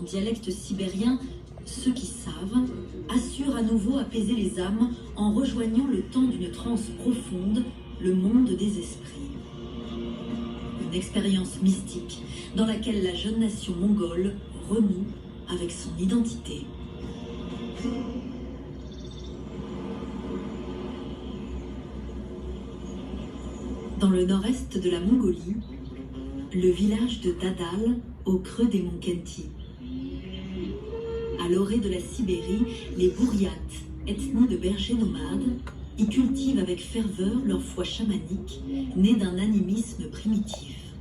dialecte sibérien, ceux qui savent assurent à nouveau apaiser les âmes en rejoignant le temps d'une transe profonde, le monde des esprits. Une expérience mystique dans laquelle la jeune nation mongole renoue avec son identité. Dans le nord-est de la Mongolie, le village de Dadal, au creux des monts Khenti. À l'orée de la Sibérie, les Bouriates, ethnie de bergers nomades, y cultivent avec ferveur leur foi chamanique, née d'un animisme primitif.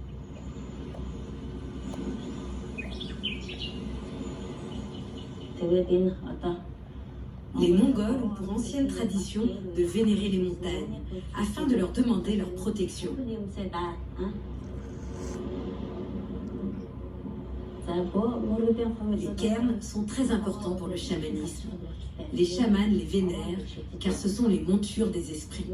Les Mongols ont pour ancienne tradition de vénérer les montagnes, afin de leur demander leur protection. Les cairns sont très importants pour le chamanisme. Les chamans les vénèrent, car ce sont les montures des esprits.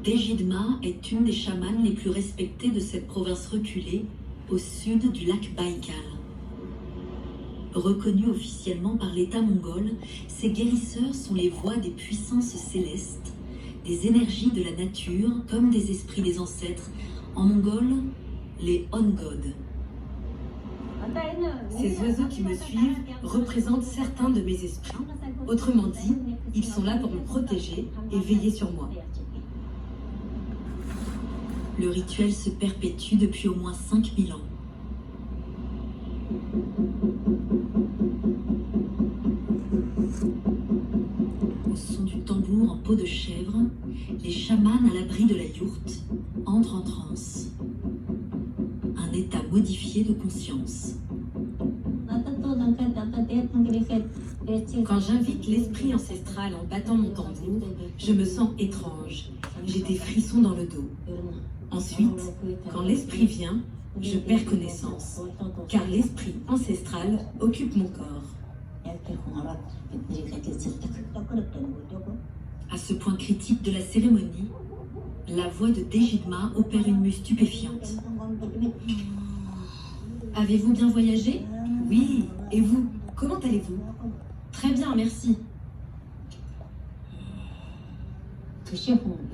Dejidma est une des chamanes les plus respectées de cette province reculée, au sud du lac Baïkal. Reconnus officiellement par l'État mongol, ces guérisseurs sont les voix des puissances célestes, des énergies de la nature comme des esprits des ancêtres, en mongol, les On-God. Ces oiseaux qui me suivent représentent certains de mes esprits. Autrement dit, ils sont là pour me protéger et veiller sur moi. Le rituel se perpétue depuis au moins 5000 ans. Au son du tambour en peau de chèvre, les chamans à l'abri de la yourte entrent en transe. Un état modifié de conscience. Quand j'invite l'esprit ancestral en battant mon tambour, je me sens étrange. J'ai des frissons dans le dos. Ensuite, quand l'esprit vient, je perds connaissance, car l'esprit ancestral occupe mon corps. À ce point critique de la cérémonie, la voix de Dejidma opère une mue stupéfiante. Avez-vous bien voyagé? Oui. Et vous? Comment allez-vous? Très bien, merci.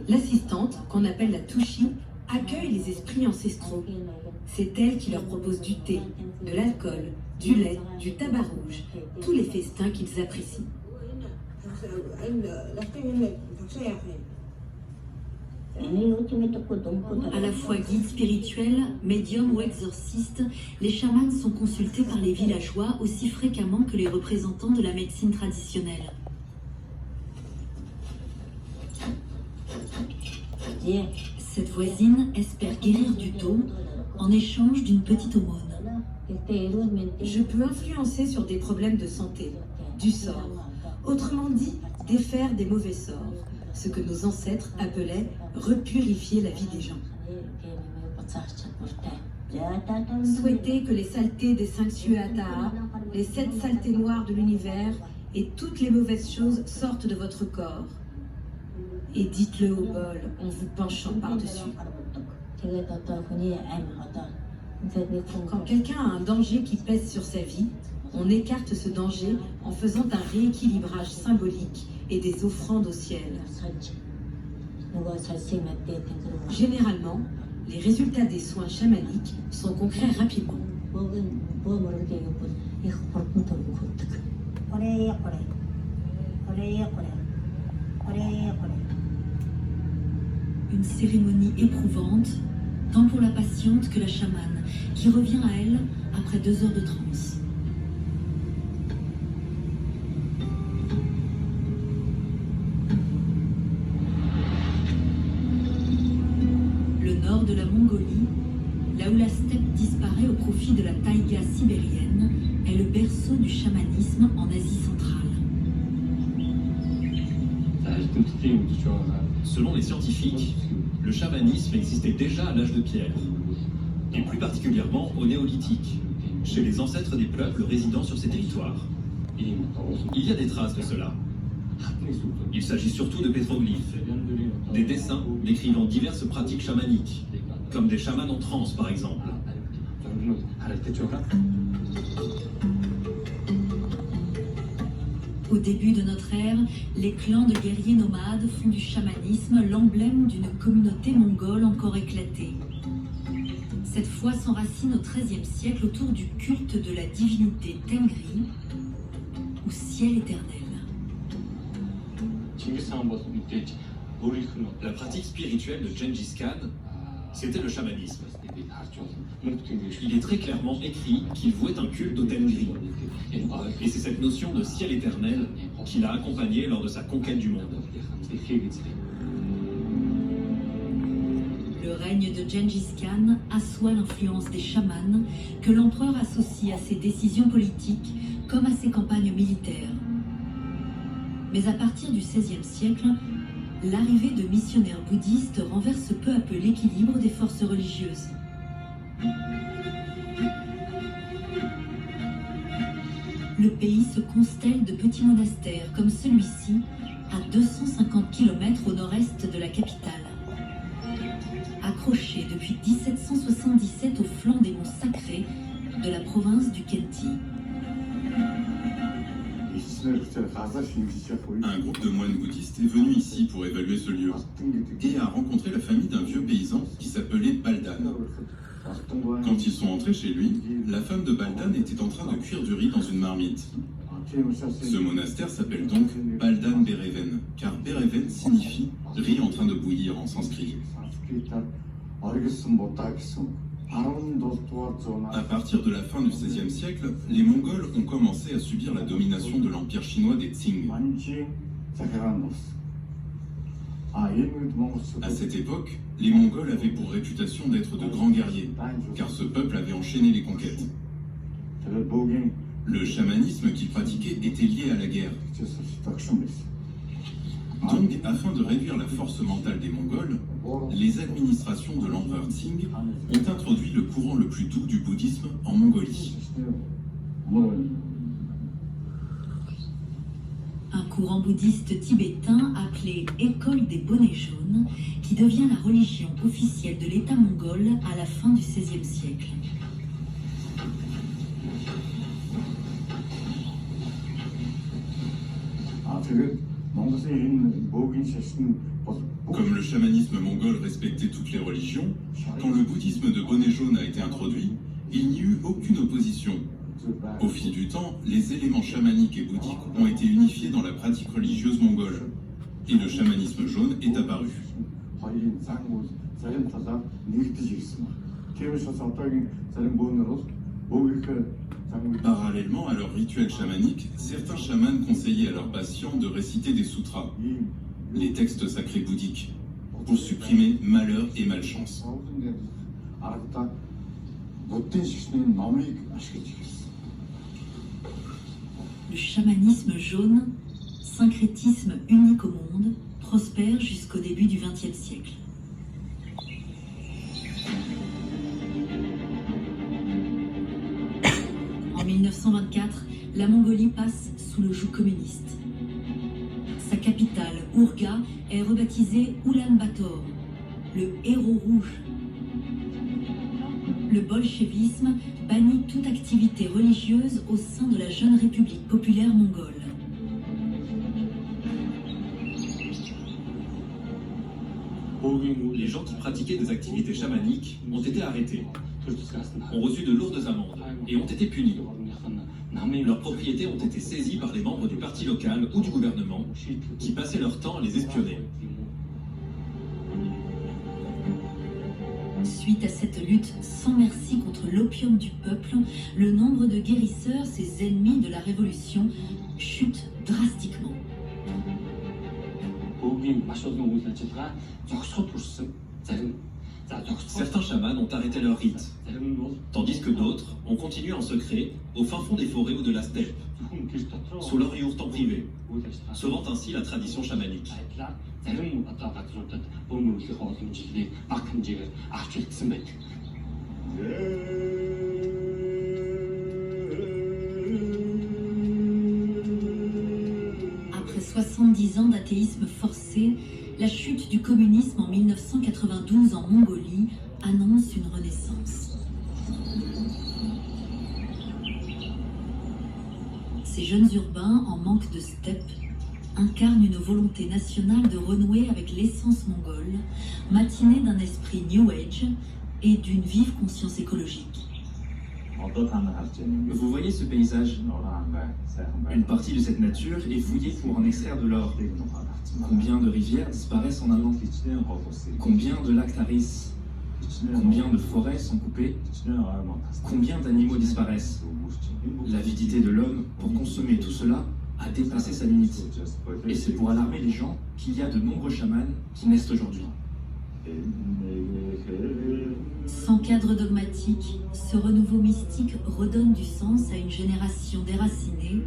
L'assistante, qu'on appelle la Tushi, accueille les esprits ancestraux. C'est elle qui leur propose du thé, de l'alcool, du lait, du tabac rouge, tous les festins qu'ils apprécient. À la fois guide spirituel, médium ou exorciste, les chamans sont consultés par les villageois aussi fréquemment que les représentants de la médecine traditionnelle. Cette voisine espère guérir du dos en échange d'une petite aumône. Je peux influencer sur des problèmes de santé, du sort, autrement dit, défaire des mauvais sorts, ce que nos ancêtres appelaient repurifier la vie des gens. Souhaitez que les saletés des 5 cieux Ataha, les 7 saletés noires de l'univers et toutes les mauvaises choses sortent de votre corps. Et dites-le au bol en vous penchant par-dessus. Quand quelqu'un a un danger qui pèse sur sa vie, on écarte ce danger en faisant un rééquilibrage symbolique et des offrandes au ciel. Généralement, les résultats des soins chamaniques sont concrets rapidement. Une cérémonie éprouvante, tant pour la patiente que la chamane, qui revient à elle après 2 heures de transe. Le nord de la Mongolie, là où la steppe disparaît au profit de la taïga sibérienne, est le berceau du chamanisme en Asie centrale. Selon les scientifiques, le chamanisme existait déjà à l'âge de pierre, et plus particulièrement au néolithique, chez les ancêtres des peuples résidant sur ces territoires. Il y a des traces de cela. Il s'agit surtout de pétroglyphes, des dessins décrivant diverses pratiques chamaniques, comme des chamans en transe par exemple. Au début de notre ère, les clans de guerriers nomades font du chamanisme l'emblème d'une communauté mongole encore éclatée. Cette foi s'enracine au XIIIe siècle autour du culte de la divinité Tengri, ou ciel éternel. La pratique spirituelle de Gengis Khan, c'était le chamanisme. Il est très clairement écrit qu'il vouait un culte au Tengri. Et c'est cette notion de ciel éternel qui l'a accompagné lors de sa conquête du monde. Le règne de Gengis Khan assoit l'influence des chamans que l'empereur associe à ses décisions politiques comme à ses campagnes militaires. Mais à partir du XVIe siècle, l'arrivée de missionnaires bouddhistes renverse peu à peu l'équilibre des forces religieuses. Le pays se constelle de petits monastères comme celui-ci, à 250 km au nord-est de la capitale. Accroché depuis 1777 au flanc des monts sacrés de la province du Khenty. Un groupe de moines bouddhistes est venu ici pour évaluer ce lieu et a rencontré la famille d'un vieux paysan qui s'appelait Baldan. Quand ils sont entrés chez lui, la femme de Baldan était en train de cuire du riz dans une marmite. Ce monastère s'appelle donc Baldan Bereven, car Bereven signifie riz en train de bouillir en sanskrit. À partir de la fin du XVIe siècle, les Mongols ont commencé à subir la domination de l'empire chinois des Qing. À cette époque, les Mongols avaient pour réputation d'être de grands guerriers, car ce peuple avait enchaîné les conquêtes. Le chamanisme qu'ils pratiquaient était lié à la guerre. Donc, afin de réduire la force mentale des Mongols, les administrations de l'empereur Qing ont introduit le courant le plus doux du bouddhisme en Mongolie. Un courant bouddhiste tibétain appelé École des Bonnets Jaunes, qui devient la religion officielle de l'État mongol à la fin du XVIe siècle. Comme le chamanisme mongol respectait toutes les religions, quand le bouddhisme de bonnet jaune a été introduit, il n'y eut aucune opposition. Au fil du temps, les éléments chamaniques et bouddhiques ont été unifiés dans la pratique religieuse mongole, et le chamanisme jaune est apparu. Parallèlement à leur rituel chamanique, certains chamans conseillaient à leurs patients de réciter des sutras, les textes sacrés bouddhiques, pour supprimer malheur et malchance. Le chamanisme jaune, syncrétisme unique au monde, prospère jusqu'au début du XXe siècle. En 1924, la Mongolie passe sous le joug communiste. Sa capitale, Urga, est rebaptisée Ulan-Bator, le héros rouge. Le bolchevisme bannit toute activité religieuse au sein de la jeune République populaire mongole. Les gens qui pratiquaient des activités chamaniques ont été arrêtés, ont reçu de lourdes amendes et ont été punis. Leurs propriétés ont été saisies par les membres du parti local ou du gouvernement qui passaient leur temps à les espionner. Suite à cette lutte sans merci contre l'opium du peuple, le nombre de guérisseurs, ces ennemis de la révolution, chute drastiquement. Certains chamans ont arrêté leur rite, tandis que d'autres ont continué en secret au fin fond des forêts ou de la steppe, sous leur yourte en privé, sauvant ainsi la tradition chamanique. Après 70 ans d'athéisme forcé, la chute du communisme en 1992 en Mongolie annonce une renaissance. Ces jeunes urbains, en manque de steppe, incarnent une volonté nationale de renouer avec l'essence mongole, matinée d'un esprit New Age et d'une vive conscience écologique. Vous voyez ce paysage? Une partie de cette nature est fouillée pour en extraire de l'or. Combien de rivières disparaissent en un an? Combien de lacs tarissent? Combien de forêts sont coupées? Combien d'animaux disparaissent? L'avidité de l'homme pour consommer tout cela a dépassé sa limite. Et c'est pour alarmer les gens qu'il y a de nombreux chamans qui naissent aujourd'hui. Sans cadre dogmatique, ce renouveau mystique redonne du sens à une génération déracinée,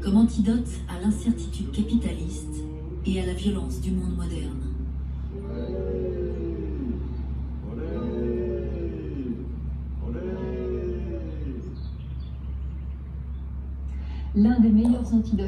comme antidote à l'incertitude capitaliste et à la violence du monde moderne. L'un des meilleurs antidotes